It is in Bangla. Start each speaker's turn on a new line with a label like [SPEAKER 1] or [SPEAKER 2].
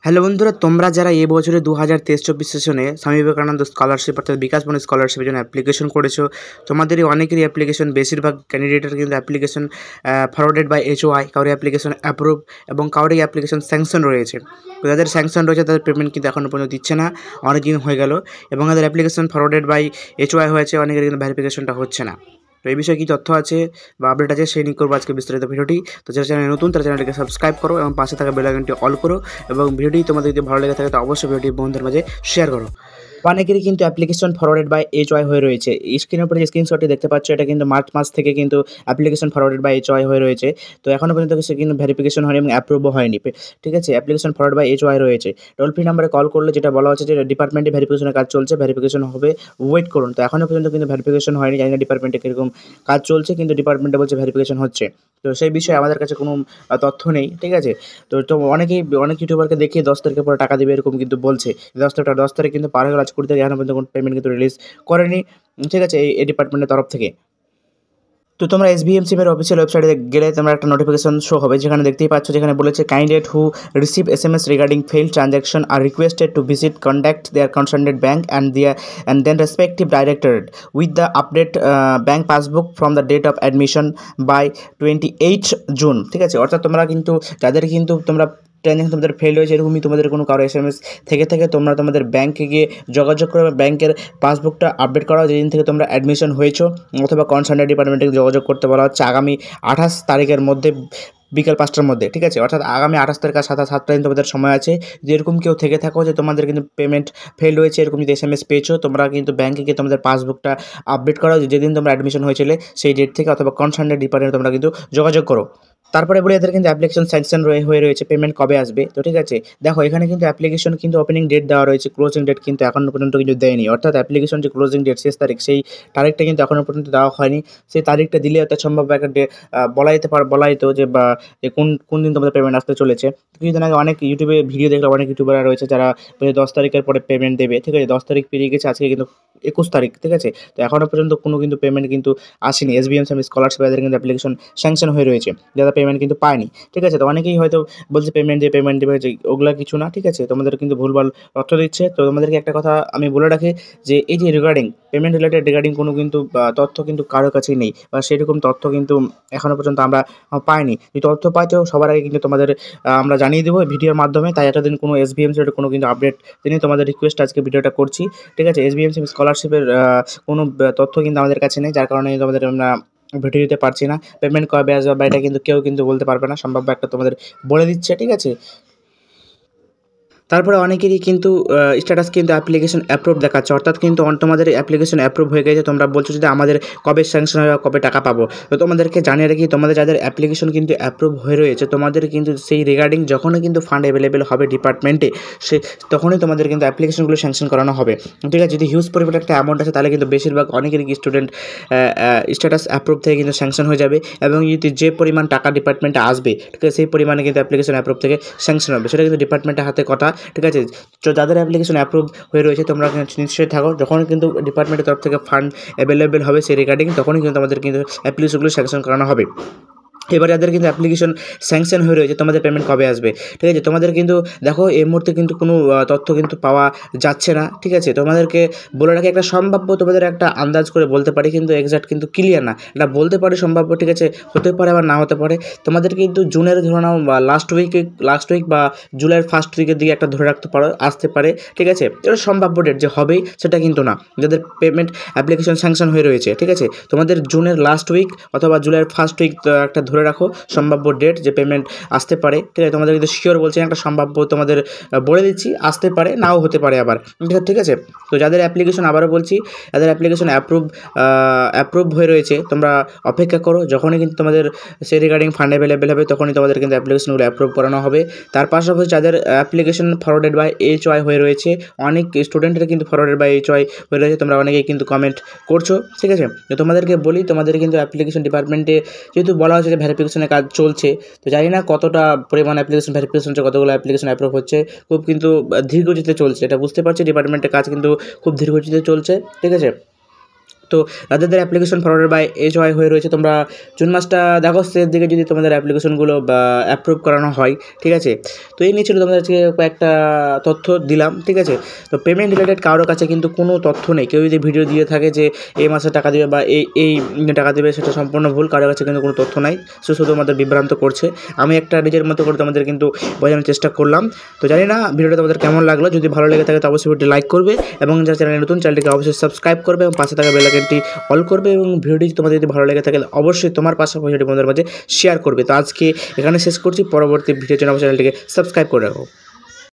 [SPEAKER 1] হ্যালো বন্ধুরা, তোমরা যারা এই বছরে 2023-24 সেশনে স্বামী বিবেকানন্দ স্কলারশিপ অর্থাৎ বিকাশ বন স্কলারশিপের জন্য অ্যাপ্লিকেশন করেছো, তোমাদেরই অনেকেরই অ্যাপ্লিকেশন, বেশিরভাগ ক্যান্ডিডেটের কিন্তু অ্যাপ্লিকেশন ফরওয়ার্ডেড বাই HOI, কারোর অ্যাপ্লিকেশন অ্যাপ্রুভ এবং কারোরই অ্যাপ্লিকেশন স্যাংশন রয়েছে। তো যাদের স্যাংশন রয়েছে তাদের পেমেন্ট কিন্তু এখনও পর্যন্ত দিচ্ছে না, অনেক দিন হয়ে গেল, এবং যাদের অ্যাপ্লিকেশন ফরওয়ার্ডেড বাই HOI হয়েছে অনেকের কিন্তু ভেরিফিকেশনটা হচ্ছে না। তো এই বিষয়ে কী তথ্য আছে বা আপডেট আছে সেই নিয়ে করবো আজকে বিস্তারিত ভিডিওটি। তো যারা চ্যানেল নতুন তারা চ্যানেলটিকে সাবস্ক্রাইব করো এবং পাশে থাকা বেল আইকনটি অল করো, এবং ভিডিওটি তোমাদের যদি ভালো লেগে থাকে তো অবশ্যই ভিডিওটি বন্ধুদের মাঝে শেয়ার করো। অনেকেরই কিন্তু অ্যাপ্লিকেশন ফরওয়ার্ডেড বাই HOI হয়ে রয়েছে। স্ক্রিনের উপরে যে স্ক্রিনশটটি দেখতে পাচ্ছ এটা কিন্তু মার্চ মাস থেকে কিন্তু অ্যাপ্লিকেশন ফরওয়ার্ডেড বাই HOI হয়ে রয়েছে। তো এখনও পর্যন্ত সে কিন্তু ভেরিফিকেশন হয়নি এবং অ্যাপ্রুভও হয়নি। ঠিক আছে, অ্যাপ্লিকেশন ফরওয়ার্ড বাই HOI রয়েছে। টোল ফ্রি নাম্বারে কল করলে যেটা বলা হচ্ছে যে ডিপার্টমেন্টে ভেরিফিকেশনের কাজ চলছে, ভেরিফিকেশন হবে, ওয়েট করুন। তো এখনও পর্যন্ত কিন্তু ভেরিফিকেশন হয়নি, জানি না ডিপার্টমেন্টে কীরকম কাজ চলছে, কিন্তু ডিপার্টমেন্টে বলছে ভেরিফিকেশন হচ্ছে। তো সেই বিষয়ে আমাদের কাছে কোনো তথ্য নেই। ঠিক আছে, তো অনেক ইউটিউবারকে দেখিয়ে 10 তারিখের পরে টাকা দেবে এরকম কিন্তু বলছে। 10 তারিখ কিন্তু পার হয়ে গেল, আজ 20 তারিখ এখনও পর্যন্ত পেমেন্ট কিন্তু রিলিজ করেনি। ঠিক আছে, এই ডিপার্টমেন্টের তরফ থেকে। তো তোমরা SBMC-এর অফিসিয়াল ওয়েবসাইটে গেলে তোমরা একটা নোটিফিকেশন শো হবে, যেখানে দেখতেই পাচ্ছ, যেখানে বলেছে candidate who receive SMS regarding failed transaction are requested to visit contact their concerned bank and then respective directorate with the update bank passbook from the date of admission by 28 June. ঠিক আছে, অর্থাৎ তোমরা কিন্তু যাদের কিন্তু তোমরা ট্রানজ্যাকশন তোমাদের ফেল হয়েছে এরকমই তোমাদের কোনো কারো SMS থেকে তোমরা তোমাদের ব্যাঙ্কে গিয়ে যোগাযোগ করো, ব্যাঙ্কের পাসবুকটা আপডেট করাও যেদিন থেকে তোমরা অ্যাডমিশন হয়েছো, অথবা কনসার্ন ডিপার্টমেন্টে যোগাযোগ করতে বলা হচ্ছে আগামী 28 তারিখের মধ্যে বিকাল 5টার মধ্যে। ঠিক আছে, অর্থাৎ আগামী 28 তারিখ আর 7টা দিন তোমাদের সময় আছে। যদি এরকম কেউ থেকে থাকো যে তোমাদের কিন্তু পেমেন্ট ফেল হয়েছে, এরকম যদি SMS পেয়েছো, তোমরা কিন্তু ব্যাঙ্কে গিয়ে তোমাদের পাসবুকটা আপডেট করাও যেদিন তোমরা অ্যাডমিশন হয়েছিলে সেই ডেট থেকে, অথবা কনসার্ন ডিপার্টমেন্টে তোমরা কিন্তু যোগাযোগ করো। তারপরে বলে এদের কিন্তু অ্যাপ্লিকেশন স্যাংশন হয়ে রয়েছে, পেমেন্ট কবে আসবে। তো ঠিক আছে, দেখো এখানে কিন্তু অ্যাপ্লিকেশন কিন্তু ওপেনিং ডেট দেওয়া রয়েছে, ক্লোজিং ডেট কিন্তু এখনও পর্যন্ত কিন্তু দেয়নি। অর্থাৎ অ্যাপ্লিকেশন যে ক্লোজিং ডেট, শেষ তারিখ, সেই তারিখটা কিন্তু এখনও পর্যন্ত দেওয়া হয়নি। সেই তারিখটা দিলে অর্থাৎ সম্ভব একটা বলা যেত যে কোন দিন তোমাদের পেমেন্ট আসতে চলেছে। কিছুদিন আগে অনেক ইউটিউবে ভিডিও দেখলাম, অনেক ইউটিউবাররা রয়েছে যারা 10 তারিখের পরে পেমেন্ট দেবে। ঠিক আছে, 10 তারিখ পেরিয়ে গেছে, আজকে কিন্তু 21 তারিখ। ঠিক আছে, তো এখনও পর্যন্ত কোনো কিন্তু পেমেন্ট কিন্তু আসেনি। SBMC স্কলারশিপ এদের কিন্তু অ্যাপ্লিকেশন স্যাংশন হয়ে রয়েছে, যারা পেমেন্ট কিন্তু পায়নি। ঠিক আছে, তো অনেকেই হয়তো বলছে পেমেন্ট দেবে, যে ওগুলা কিছু না। ঠিক আছে, তোমাদের কিন্তু ভুলভাল তথ্য দিচ্ছে। তো তোমাদেরকে একটা কথা আমি বলে রাখি যে এই যে পেমেন্ট রিগার্ডিং কোনো কিন্তু তথ্য কিন্তু কারোর কাছেই নেই, বা সেরকম তথ্য কিন্তু এখনও পর্যন্ত আমরা পাইনি। যদি তথ্য পাইতো সবার আগে কিন্তু তোমাদের আমরা জানিয়ে দেবো ভিডিওর মাধ্যমে। তাই এতদিন কোনো SBMC-র কোনো কিন্তু আপডেট দিনই তোমাদের রিকোয়েস্ট আজকে ভিডিওটা করছি। ঠিক আছে, SBMC স্কলারশিপের কোনো তথ্য কিন্তু আমাদের কাছে নেই, যার কারণে তোমাদের আমরা ভিডিও দিতে পারছি না। পেমেন্ট কবে আসবে বা এটা কিন্তু কেউ কিন্তু বলতে পারবে না, সম্ভাব্য একটা তোমাদের বলে দিচ্ছে। ঠিক আছে, তারপরে অনেকেরই কিন্তু স্ট্যাটাস কিন্তু অ্যাপ্লিকেশন অ্যাপ্রুভ দেখাচ্ছে, অর্থাৎ কিন্তু তোমাদের অ্যাপ্লিকেশন অ্যাপ্রুভ হয়ে গেছে। তোমরা বলছো যে আমাদের কবে স্যাংশন হবে, কবে টাকা পাবো। তো তোমাদেরকে জানিয়ে রাখি, তোমাদের যাদের অ্যাপ্লিকেশন কিন্তু অ্যাপ্রুভ হয়ে রয়েছে, তোমাদের কিন্তু সেই রিগার্ডিং যখনই কিন্তু ফান্ড অ্যাভেলেবেল হবে ডিপার্টমেন্টে, তখনই তোমাদের কিন্তু অ্যাপ্লিকেশনগুলো স্যাংশন করানো হবে। ঠিক আছে, যদি হিউজ পরিমাণে একটা অ্যামাউন্ট আছে তাহলে কিন্তু বেশিরভাগ অনেকেরই স্টুডেন্ট স্ট্যাটাস অ্যাপ্রুভ থেকে কিন্তু স্যাংশন হয়ে যাবে, এবং যদি যে পরিমাণ টাকা ডিপার্টমেন্টে আসবে, ঠিক আছে, সেই পরিমাণে কিন্তু অ্যাপ্লিকেশন অ্যাপ্রুভ থেকে স্যাংশন হবে। সেটা কিন্তু ডিপার্টমেন্টের হাতে কথা। ঠিক আছে, তো যাদের অ্যাপ্লিকেশন অ্যাপ্রুভ হয়ে রয়েছে তোমরা নিশ্চয়ই থাকো, যখন কিন্তু ডিপার্টমেন্টের তরফ থেকে ফান্ড অ্যাভেলেবেল হবে সেই রিগার্ডিং, তখনই কিন্তু আমাদের কিন্তু অ্যাপ্লিকেশনগুলো স্যাংশন করানো হবে। এবার যাদের কিন্তু অ্যাপ্লিকেশন স্যাংশন হয়ে রয়েছে, তোমাদের পেমেন্ট কবে আসবে। ঠিক আছে, তোমাদের কিন্তু দেখো এই মুহূর্তে কিন্তু কোনো তথ্য কিন্তু পাওয়া যাচ্ছে না। ঠিক আছে, তোমাদেরকে বলে রাখি একটা সম্ভাব্য, তোমাদের একটা আন্দাজ করে বলতে পারি, কিন্তু এক্সাক্ট কিন্তু ক্লিয়ার না, এটা বলতে পারি সম্ভাব্য। ঠিক আছে, হতে পারে আবার না হতে পারে। তোমাদের কিন্তু জুনের ধরে নাও বা লাস্ট উইক বা জুলাইয়ের ফার্স্ট উইকের দিকে একটা ধরে রাখতে পারো, আসতে পারে। ঠিক আছে, এটা সম্ভাব্য ডেট, যে হবেই সেটা কিন্তু না। যাদের পেমেন্ট অ্যাপ্লিকেশন স্যাংশন হয়ে রয়েছে, ঠিক আছে, তোমাদের জুনের লাস্ট উইক অথবা জুলাইয়ের ফার্স্ট উইক একটা ধরে রাখো সম্ভাব্য ডেট, যে পেমেন্ট আসতে পারে। ঠিক আছে, তোমাদের কিন্তু শিওর বলছি, একটা সম্ভাব্য তোমাদের বলে দিচ্ছি, আসতে পারে, নাও হতে পারে আবার। ঠিক আছে, তো যাদের অ্যাপ্লিকেশন, আবারও বলছি, যাদের অ্যাপ্লিকেশন অ্যাপ্রুভ হয়ে রয়েছে, তোমরা অপেক্ষা করো, যখনই কিন্তু তোমাদের সেই রিগার্ডিং ফান্ড অ্যাভেলেবেল হবে তখনই তোমাদের কিন্তু অ্যাপ্লিকেশনগুলো অ্যাপ্রুভ করানো হবে। তার পাশাপাশি যাদের অ্যাপ্লিকেশন ফরওয়ার্ডেড বাই HOI হয়ে রয়েছে, অনেক স্টুডেন্টের কিন্তু ফরওয়ার্ডেড বাই HOI হয়ে রয়েছে, তোমরা অনেকেই কিন্তু কমেন্ট করছো। ঠিক আছে, তো তোমাদেরকে বলি, তোমাদের কিন্তু অ্যাপ্লিকেশন ডিপার্টমেন্টে যেহেতু বলা হচ্ছে যে ভেরিফিকেশনের কাজ চলছে, তো জানি না কতটা পরিমাণ অ্যাপ্লিকেশন ভেরিফিকেশন হচ্ছে, কতগুলো অ্যাপ্লিকেশন অ্যাপ্রুভ হচ্ছে, খুব কিন্তু ধীরগতিতে চলছে, এটা বুঝতে পারছি। ডিপার্টমেন্টের কাজ কিন্তু খুব ধীরগতিতে চলছে। ঠিক আছে, তো যাদের অ্যাপ্লিকেশন ফরওয়ার্ডেড বাই HY হয়ে রয়েছে, তোমরা জুন মাসটা দেখো শেষের দিকে যদি তোমাদের অ্যাপ্লিকেশনগুলো অ্যাপ্রুভ করানো হয়, ঠিক আছে। তো এই নিয়ে ছিল তোমাদের আজকে কয়েকটা তথ্য দিলাম, ঠিক আছে। তো পেমেন্ট রিলেটেড কারোর কাছে কিন্তু কোনো তথ্য নেই। কেউ যদি ভিডিও দিয়ে থাকে যে এই মাসে টাকা দেবে বা এই টাকা দেবে, সেটা সম্পূর্ণ ভুল। কারোর কাছে কিন্তু কোনো তথ্য নাই, শুধু আমাদের বিভ্রান্ত করছে। আমি একটা নিজের মতো করে তোমাদের কিন্তু বোঝানোর চেষ্টা করলাম। তো জানি না ভিডিওটা তোমাদের কেমন লাগলো। যদি ভালো লেগে থাকে তো অবশ্যই ভিডিওটি লাইক করবে, এবং যারা চ্যানেলে নতুন, চ্যানেলটিকে অবশ্যই সাবস্ক্রাইব করবে এবং পাশে থাকা বেল আইকনটি অল করবে, এবং ভিডিওটি তোমাদের যদি ভালো লেগে থাকে অবশ্যই তোমার পাশাপাশি ভিডিওটি বন্ধুদের মাঝে শেয়ার করবে। তো আজকে এখানে শেষ করছি, পরবর্তী ভিডিওর জন্য অবশ্যই চ্যানেলটিকে সাবস্ক্রাইব করে রাখো।